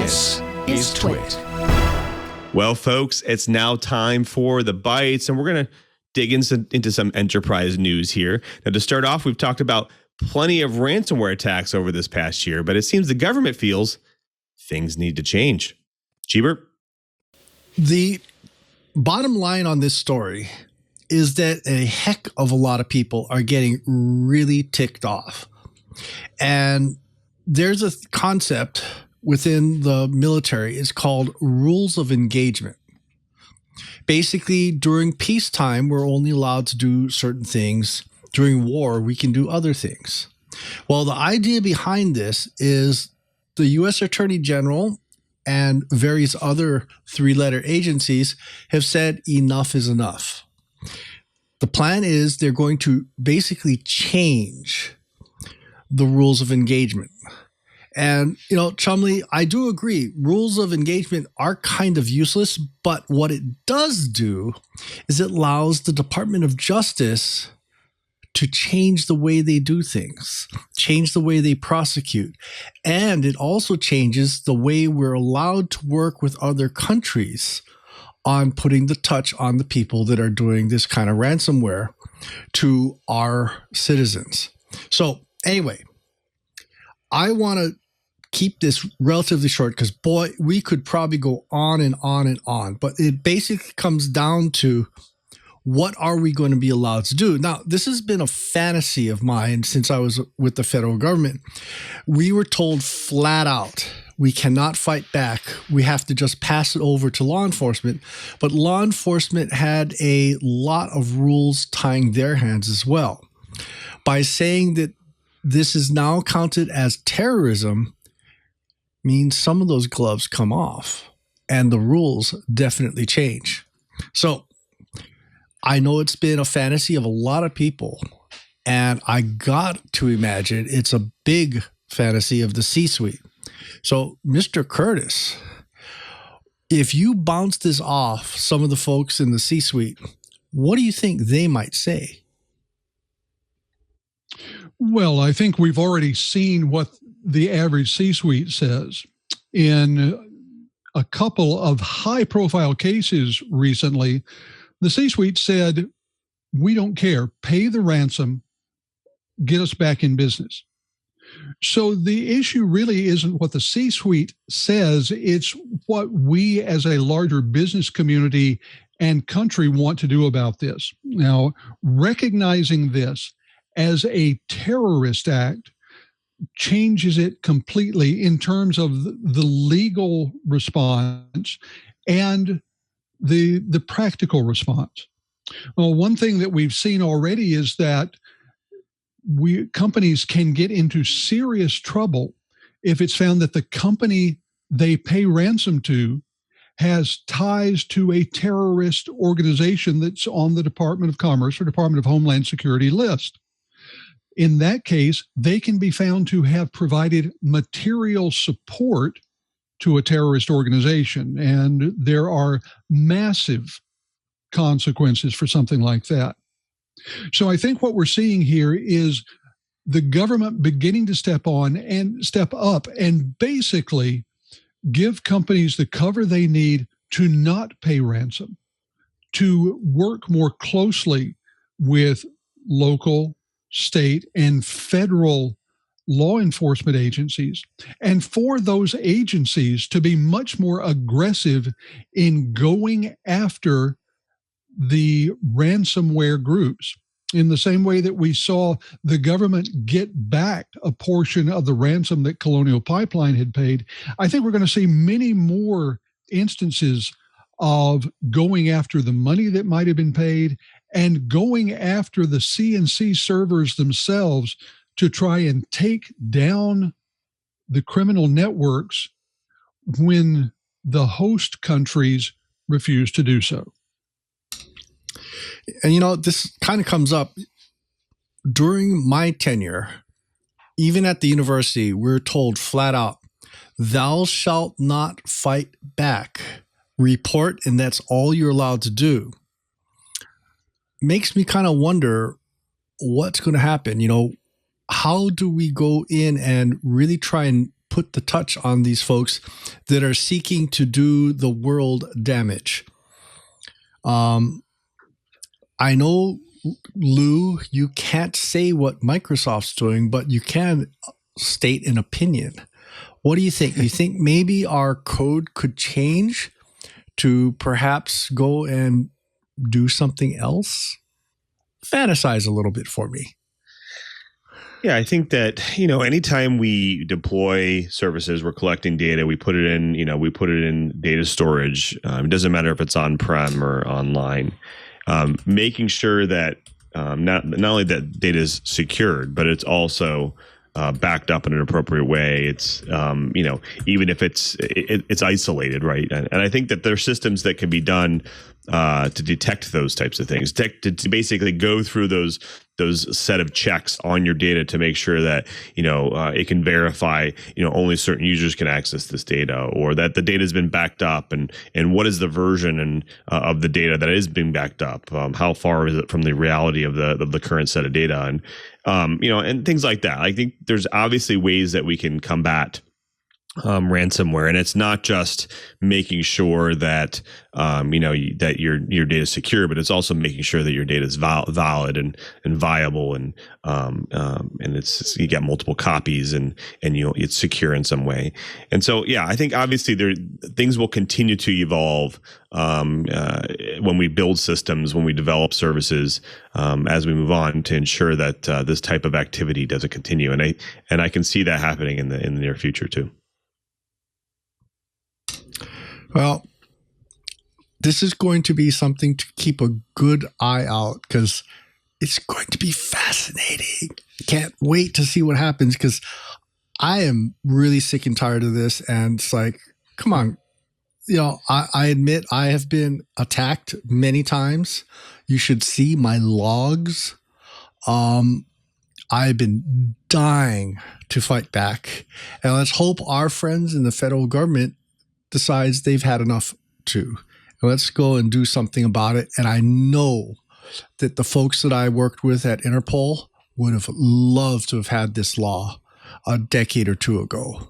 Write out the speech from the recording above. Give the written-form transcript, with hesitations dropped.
This is TWiT. Well, folks, it's now time for the bites, and we're going to dig into some enterprise news here. Now, to start off, we've talked about plenty of ransomware attacks over this past year, but it seems the government feels things need to change. Cheebert? The bottom line on this story is that a heck of a lot of people are getting really ticked off. And there's a concept within the military. It's called rules of engagement. Basically, during peacetime, we're only allowed to do certain things. During war, we can do other things. Well, the idea behind this is the U.S. Attorney General and various other three-letter agencies have said enough is enough. The plan is they're going to basically change the rules of engagement. And, you know, Chumley, I do agree. Rules of engagement are kind of useless, but what it does do is it allows the Department of Justice to change the way they do things, change the way they prosecute. And it also changes the way we're allowed to work with other countries on putting the touch on the people that are doing this kind of ransomware to our citizens. So anyway, I want to keep this relatively short because, boy, we could probably go on and on and on. But it basically comes down to, what are we going to be allowed to do? Now, this has been a fantasy of mine since I was with the federal government. We were told flat out, we cannot fight back. We have to just pass it over to law enforcement. But law enforcement had a lot of rules tying their hands as well. By saying that this is now counted as terrorism means some of those gloves come off and the rules definitely change. So I know it's been a fantasy of a lot of people, and I got to imagine it's a big fantasy of the C-suite. So, Mr. Curtis, if you bounce this off some of the folks in the C-suite, what do you think they might say? Well, I think we've already seen what the average C-suite says. In a couple of high-profile cases recently, the C-suite said, we don't care, pay the ransom, get us back in business. So the issue really isn't what the C-suite says, it's what we as a larger business community and country want to do about this. Now, recognizing this as a terrorist act changes it completely in terms of the legal response and the practical response. Well, one thing that we've seen already is that companies can get into serious trouble if it's found that the company they pay ransom to has ties to a terrorist organization that's on the Department of Commerce or Department of Homeland Security list. In that case, they can be found to have provided material support to a terrorist organization, and there are massive consequences for something like that. So I think what we're seeing here is the government beginning to step up and basically give companies the cover they need to not pay ransom, to work more closely with local, state, and federal law enforcement agencies, and for those agencies to be much more aggressive in going after the ransomware groups. In the same way that we saw the government get back a portion of the ransom that Colonial Pipeline had paid, I think we're going to see many more instances of going after the money that might have been paid and going after the CNC servers themselves to try and take down the criminal networks when the host countries refuse to do so. And, you know, this kind of comes up during my tenure. Even at the university, we're told flat out, thou shalt not fight back. Report, and that's all you're allowed to do. Makes me kind of wonder what's going to happen. You know, how do we go in and really try and put the touch on these folks that are seeking to do the world damage. I know, Lou, you can't say what Microsoft's doing, but you can state an opinion. What do you think? You think maybe our code could change to perhaps go and do something else? Fantasize a little bit for me. Yeah, I think that, anytime we deploy services, we're collecting data, we put it in data storage. It doesn't matter if it's on-prem or online. Making sure that not only that data is secured, but it's also backed up in an appropriate way. It's even if it's isolated, right? And I think that there are systems that can be done to detect those types of things, to basically go through those set of checks on your data to make sure that it can verify only certain users can access this data, or that the data has been backed up, and what is the version of the data that is being backed up, how far is it from the reality of the current set of data, and and things like that. I think there's obviously ways that we can combat ransomware, and it's not just making sure that that your data is secure, but it's also making sure that your data is valid and viable, and it's you get multiple copies, and it's secure in some way. And so I think obviously things will continue to evolve when we build systems, when we develop services, as we move on, to ensure that this type of activity doesn't continue, and I can see that happening in the near future too. Well, this is going to be something to keep a good eye out, because it's going to be fascinating. Can't wait to see what happens, because I am really sick and tired of this. And it's like, come on. I admit I have been attacked many times. You should see my logs. I've been dying to fight back. And let's hope our friends in the federal government decides they've had enough too. Let's go and do something about it. And I know that the folks that I worked with at Interpol would have loved to have had this law a decade or two ago.